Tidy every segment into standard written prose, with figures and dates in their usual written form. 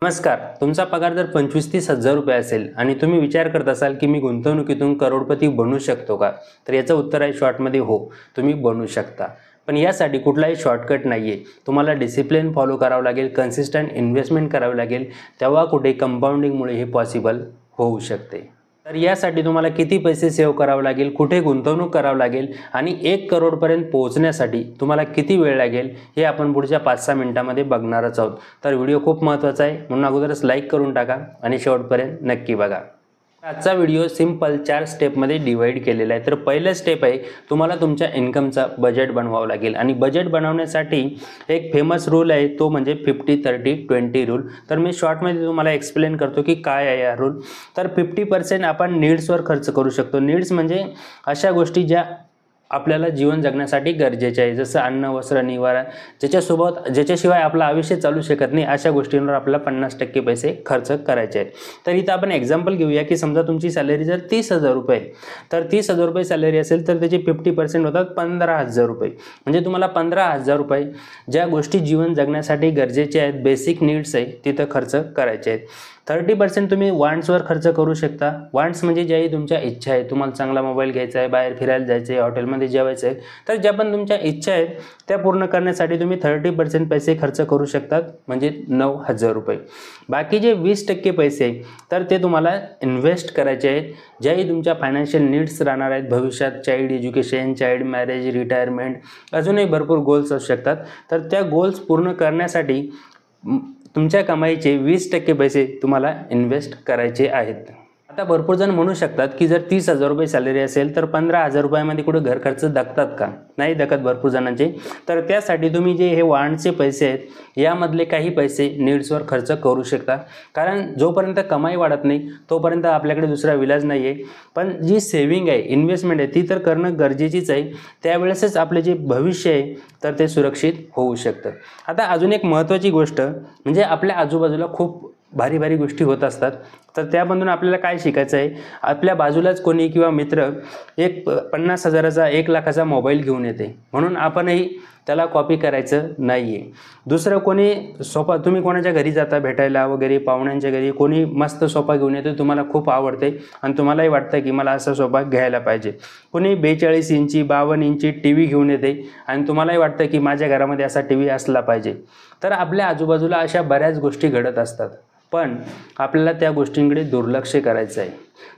नमस्कार. तुमचा पगार जर 25-30 हजार रुपये असेल आणि तुम्ही विचार करत असाल की मी गुंतवणुकीतून करोडपती बनू शकतो का? तर याचं उत्तर आहे शॉर्टमध्ये हो, तुम्ही बनू शकता. पण यासाठी कुठलाही शॉर्टकट नाही आहे. तुम्हाला डिसिप्लिन फॉलो करावं लागेल, कन्सिस्टंट इन्व्हेस्टमेंट करावी लागेल, तेव्हा कुठे कंपाऊंडिंगमुळे हे पॉसिबल होऊ शकते. तर यासाठी तुम्हाला किती पैसे सेव्ह करावे लागेल, कुठे गुंतवणूक करावं लागेल आणि 1 करोडपर्यंत पोहोचण्यासाठी तुम्हाला किती वेळ लागेल हे आपण पुढच्या 5-6 मिनिटांमध्ये बघणारच आहोत. तर व्हिडिओ खूप महत्त्वाचा आहे म्हणून अगोदरच लाईक करून टाका आणि शेवटपर्यंत नक्की बघा. आजचा व्हिडिओ सिंपल 4 स्टेपमध्ये डिवाइड केलेला आहे. तर पहिलं स्टेप आहे तुम्हाला तुमच्या इन्कमचा बजेट बनवावं लागेल आणि बजेट बनवण्यासाठी एक फेमस रूल आहे, तो म्हणजे 50-30-20 रूल. तर मी शॉर्टमध्ये तुम्हाला एक्सप्लेन करतो की काय आहे हा रूल. तर 50% आपण नीड्सवर खर्च करू शकतो. नीड्स म्हणजे अशा गोष्टी ज्या आपल्याला जीवन जगण्यासाठी गरजेचे आहे, जसं अन्न, वस्त्र, निवारा, ज्याच्याशिवाय आपलं आयुष्य चालू शकत नाही, अशा गोष्टींवर आपल्याला 50% पैसे खर्च करायचे आहेत. तर इथं आपण एक्झाम्पल घेऊया की समजा तुमची सॅलरी जर 30,000 रुपये, तर 30,000 रुपये सॅलरी असेल तर त्याचे 50% होतात 15,000 रुपये. म्हणजे तुम्हाला 15,000 रुपये ज्या गोष्टी जीवन जगण्यासाठी गरजेचे आहेत, बेसिक नीड्स आहे, तिथं खर्च करायचे आहेत. 30% तुम्ही वॉन्ट्सवर खर्च करू शकता. वॉन्ट्स म्हणजे ज्याही तुमच्या इच्छा आहे, तुम्हाला चांगला मोबाईल घ्यायचा आहे, बाहेर फिरायला जायचं आहे, हॉटेलमध्ये जेवायचं आहे, तर ज्या पण तुमच्या इच्छा आहेत त्या पूर्ण करण्यासाठी तुम्ही 30% पैसे खर्च करू शकतात, म्हणजे 9,000 रुपये. बाकी जे 20% पैसे आहे तर ते तुम्हाला इन्व्हेस्ट करायचे आहेत, ज्याही तुमच्या फायनान्शियल नीड्स राहणार आहेत भविष्यात, child education, child marriage, retirement, अजूनही भरपूर गोल्स असू शकतात. तर त्या गोल्स पूर्ण करण्यासाठी तुमच्या कमाईचे 20% पैसे तुम्हाला इन्व्हेस्ट करायचे आहेत. आता भरपूर जण म्हणू शकतात की जर 30,000 रुपये सॅलरी असेल तर 15,000 रुपयामध्ये कुठे घर खर्च धकतात का? नाही धकत भरपूर जणांचे. तर त्यासाठी तुम्ही जे हे वॉन्टचे पैसे आहेत यामधले काही पैसे नीड्सवर खर्च करू शकता. कारण जोपर्यंत कमाई वाढत नाही तोपर्यंत आपल्याकडे दुसरा विलाज नाही आहे. पण जी सेव्हिंग आहे, इन्व्हेस्टमेंट आहे, ती तर करणं गरजेचीच आहे. त्यावेळेसच आपले जे भविष्य आहे तर ते सुरक्षित होऊ शकतं. आता अजून एक महत्त्वाची गोष्ट म्हणजे आपल्या आजूबाजूला खूप भारी भारी गोष्टी होत असतात. तर त्यामधून आपल्याला काय शिकायचं आहे, आपल्या बाजूलाच कोणी किंवा मित्र एक 50,000चा 1,00,000चा मोबाईल घेऊन येते म्हणून आपणही त्याला कॉपी करायचं नाही आहे. दुसरं कोणी सोफा, तुम्ही कोणाच्या घरी जाता भेटायला वगैरे, पाहुण्यांच्या घरी कोणी मस्त सोफा घेऊन येतो, तुम्हाला खूप आवडते आणि तुम्हालाही वाटतं की मला असा सोफा घ्यायला पाहिजे. कोणी 42 इंची 52 इंची टी व्ही घेऊन येते आणि तुम्हालाही वाटतं की माझ्या घरामध्ये असा टी व्ही असला पाहिजे. तर आपल्या आजूबाजूला अशा बऱ्याच गोष्टी घडत असतात, पण आपल्याला त्या गोष्टींकडे दुर्लक्ष करायचं आहे.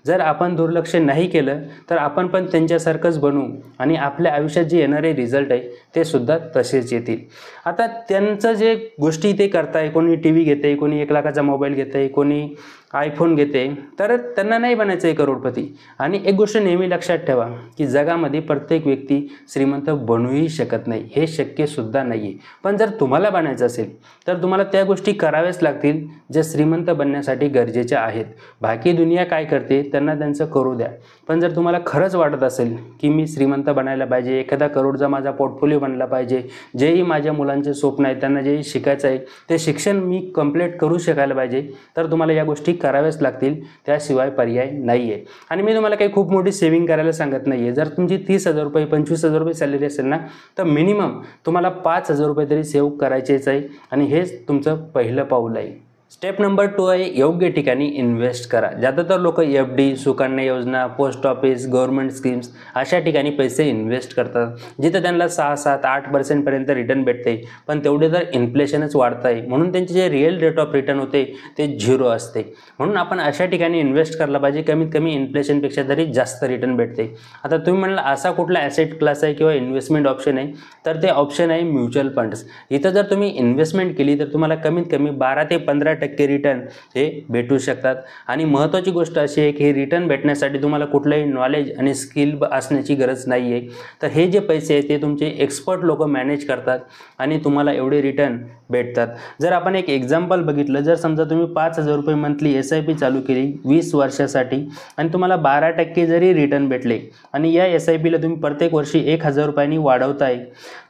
जर आपण दुर्लक्ष नाही केलं तर आपण पण त्यांच्यासारखंच बनू आणि आपल्या आयुष्यात जे येणारे रिझल्ट आहे ते सुद्धा तसेच येतील. आता त्यांचं जे गोष्टी ते करताय, कोणी टी व्ही घेते, कोणी 1,00,000चा मोबाईल घेते, कोणी आयफोन घेते, तर त्यांना नाही बनायचं आहे करोडपती. आणि एक गोष्ट नेहमी लक्षात ठेवा की जगामध्ये प्रत्येक व्यक्ती श्रीमंत बनूही शकत नाही, हे शक्यसुद्धा नाही आहे. पण जर तुम्हाला बनायचं असेल तर तुम्हाला त्या गोष्टी कराव्याच लागतील ज्या श्रीमंत बनण्यासाठी गरजेच्या आहेत. बाकी दुनिया काय करते त्यांना त्यांचं करू द्या. पण जर तुम्हाला खरंच वाटत असेल की मी श्रीमंत बनायला पाहिजे, एखादा करोडचा माझा पोर्टफोलिओ बनला पाहिजे, जेही माझ्या मुलांचे स्वप्न आहेत, त्यांना जेही शिकायचं आहे ते शिक्षण मी कंप्लीट करू शकायला पाहिजे, तर तुम्हाला या गोष्टी कराव्याच लागतील, त्याशिवाय पर्याय नाही आहे. आणि मी तुम्हाला काही खूप मोठी सेव्हिंग करायला सांगत नाही आहे. जर तुमची 30,000 रुपये 25,000 रुपये सॅलरी असेल ना, तर मिनिमम तुम्हाला 5,000 रुपये तरी सेव्ह करायचेच आहे आणि हेच तुमचं पहिलं पाऊल आहे. स्टेप नंबर 2 आहे योग्य ठिकाणी इन्व्हेस्ट करा. ज्यादातर लोक FD, सुकन्या योजना, पोस्ट ऑफिस, गव्हर्नमेंट स्कीम्स अशा ठिकाणी पैसे इन्व्हेस्ट करतात, जिथं त्यांना 6-7-8% पर्यंत रिटर्न भेटते. पण तेवढे तर इन्फ्लेशनच वाढत आहे म्हणून त्यांचे जे रिअल रेट ऑफ रिटर्न होते ते 0 असते. म्हणून आपण अशा ठिकाणी इन्व्हेस्ट करायला पाहिजे कमीत कमी इन्फ्लेशनपेक्षा तरी जास्त रिटर्न भेटते. आता तुम्ही म्हणाल असा कुठला ॲसेट क्लास आहे किंवा इन्व्हेस्टमेंट ऑप्शन आहे, तर ते ऑप्शन आहे म्युच्युअल फंड्स. इथं जर तुम्ही इन्व्हेस्टमेंट केली तर तुम्हाला कमीत कमी 12 ते 15% रिटर्न हे भेटू शकतात. आणि महत्त्वाची गोष्ट अशी आहे की हे रिटर्न भेटण्यासाठी तुम्हाला कुठलंही नॉलेज आणि स्किल असण्याची गरज नाही आहे. तर हे जे पैसे आहेत ते तुमचे एक्सपर्ट लोक मॅनेज करतात आणि तुम्हाला एवढे रिटर्न भेटतात. जर आपण एक एक्झाम्पल बघितलं, जर समजा तुम्ही 5,000 रुपये मंथली SIP चालू केली 20 वर्षासाठी आणि तुम्हाला 12% जरी रिटर्न भेटले आणि या SIPला तुम्ही प्रत्येक वर्षी 1,000 रुपयांनी वाढवताय,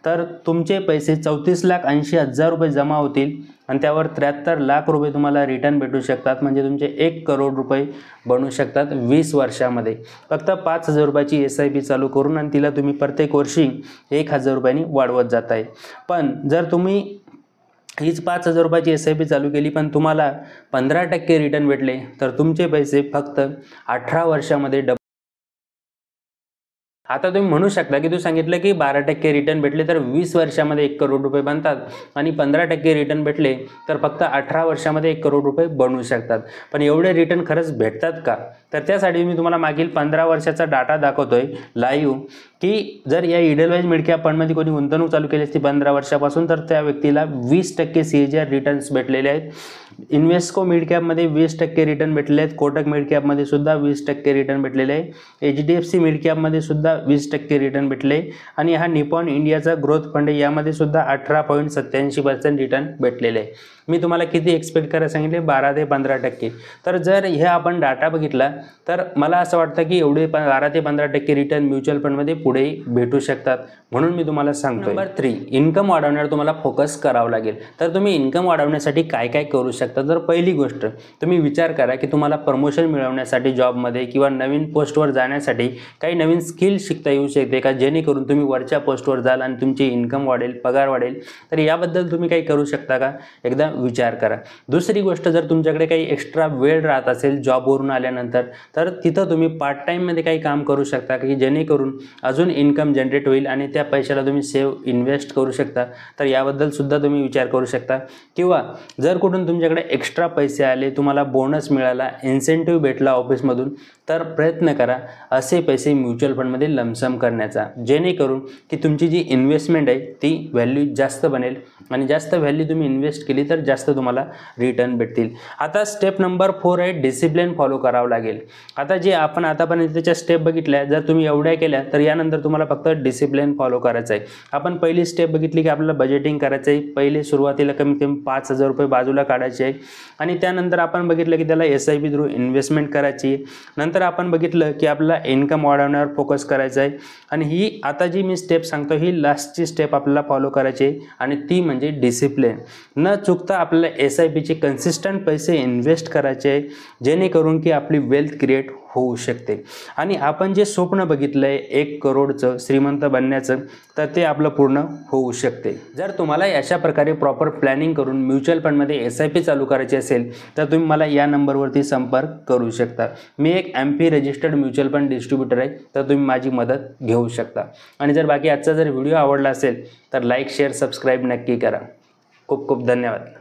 तर तुमचे पैसे 34,80,000 रुपये जमा होतील आणि त्यावर 73 लाख रुपये तुम्हाला रिटर्न भेटू शकतात. म्हणजे तुमचे 1 करोड रुपये बनू शकतात 20 वर्षामध्ये, फक्त 5,000 रुपयाची SIP चालू करून आणि तिला तुम्ही प्रत्येक वर्षी 1,000 रुपयांनी वाढवत जाताय. पण जर तुम्ही हीच 5,000 रुपयाची SIP चालू केली पण तुम्हाला 15% रिटर्न भेटले तर तुमचे पैसे फक्त 18 वर्षामध्ये आता तुम्ही म्हणू शकता की तू सांगितलं की 12% रिटर्न भेटले तर 20 वर्षामध्ये 1 करोड रुपये बनतात आणि 15% रिटर्न भेटले तर फक्त 18 वर्षामध्ये 1 करोड रुपये बनवू शकतात. पण एवढे रिटर्न खरंच भेटतात का? तर त्यासाठी मी तुम्हाला मागील 15 वर्षाचा डाटा दाखवतोय लाईव्ह, की जर या इडलवाईज मिड कॅप फंडमध्ये कोणी गुंतवणूक चालू केली असती 15 वर्षापासून तर त्या व्यक्तीला 20% CAGR रिटर्न्स भेटलेले आहेत. इन्व्हेस्को मिड कॅपमध्ये 20% रिटर्न भेटलेले आहेत. कोटक मिड कॅपमध्ये सुद्धा 20% रिटर्न भेटलेले आहे. HDFC मिड कॅपमध्ये सुद्धा 20% रिटर्न भेटले आणि हा निपॉन इंडियाचा ग्रोथ फंड यामध्ये सुद्धा 18.87% रिटर्न भेटलेले आहे. मी तुम्हाला किती एक्सपेक्ट करायला सांगितले? 12 ते 15%. तर जर हे आपण डाटा बघितला तर मला असं वाटतं की एवढे 12 ते 15% रिटर्न म्युच्युअल फंडमध्ये पुढेही भेटू शकतात, म्हणून मी तुम्हाला सांगतो. नंबर 3, इन्कम वाढवण्यावर तुम्हाला फोकस करावं लागेल. तर तुम्ही इन्कम वाढवण्यासाठी काय काय करू शकता? तर पहिली गोष्ट तुम्ही विचार करा की तुम्हाला प्रमोशन मिळवण्यासाठी जॉबमध्ये किंवा नवीन पोस्टवर जाण्यासाठी काही नवीन स्किल शिकता येऊ शकते का, जेणेकरून तुम्ही वरच्या पोस्टवर जाल आणि तुमची इन्कम वाढेल, पगार वाढेल. तर याबद्दल तुम्ही काही करू शकता का? एकदा विचार करा. दुसरी गोष्ट, जर तुमच्याकडे काही एक्स्ट्रा वेळ राहत असेल जॉबवरून आल्यानंतर तर तिथं तुम्ही पार्ट टाईममध्ये काही काम करू शकता की जेणेकरून अजून इन्कम जनरेट होईल आणि त्या पैशाला तुम्ही इन्व्हेस्ट करू शकता. तर याबद्दल सुद्धा तुम्ही विचार करू शकता. किंवा जर कुठून तुमच्याकडे एक्स्ट्रा पैसे आले, तुम्हाला बोनस मिळाला, इन्सेंटिव्ह भेटला ऑफिसमधून, तर प्रयत्न करा असे पैसे म्युच्युअल फंडमध्ये लमसम करण्याचा, जेणेकरून की तुमची जी इन्व्हेस्टमेंट आहे ती व्हॅल्यू जास्त बनेल आणि जास्त व्हॅल्यू तुम्ही इन्व्हेस्ट केली तर जास्त तुम्हाला रिटर्न भेटतील. आता स्टेप नंबर 4 आहे डिसिप्लिन फॉलो करावं लागेल. आता जे आपण आतापर्यंत त्याच्या स्टेप बघितल्या, जर तुम्ही एवढ्या केल्या तर यानंतर तुम्हाला फक्त डिसिप्लिन फॉलो करायचं आहे. आपण पहिली स्टेप बघितली की आपल्याला बजेटिंग करायचं आहे. पहिले सुरुवातीला कमीत कमी 5,000 रुपये बाजूला काढायचे आहे आणि त्यानंतर आपण बघितलं की त्याला SIP थ्रू इन्व्हेस्टमेंट करायची. नंतर आपण बघितलं की आपल्याला इन्कम वाढवण्यावर फोकस करायचा आहे आणि ही आता जी मी स्टेप सांगतो ही लास्टची स्टेप आपल्याला फॉलो करायची आहे आणि ती म्हणजे डिसिप्लिन. न चुकता आपल्याला SIPचे कन्सिस्टंट पैसे इन्व्हेस्ट करायचे आहे, जेणेकरून की आपली वेल्थ क्रिएट होऊ शकते. आणि आपण जे स्वप्न बघितलं आहे 1 करोडचं श्रीमंत बनण्याचं, तर ते आपलं पूर्ण होऊ शकते. जर तुम्हाला अशा प्रकारे प्रॉपर प्लॅनिंग करून म्युच्युअल फंडमध्ये SIP चालू करायची असेल तर तुम्ही मला या नंबरवरती संपर्क करू शकता. मी एक MP registered mutual fund distributor आहे, तर तुम्ही माझी मदत घेऊ शकता. आणि जर बाकी आजचा जर व्हिडिओ आवडला असेल तर लाईक, शेअर, सबस्क्राईब नक्की करा. खूप खूप धन्यवाद.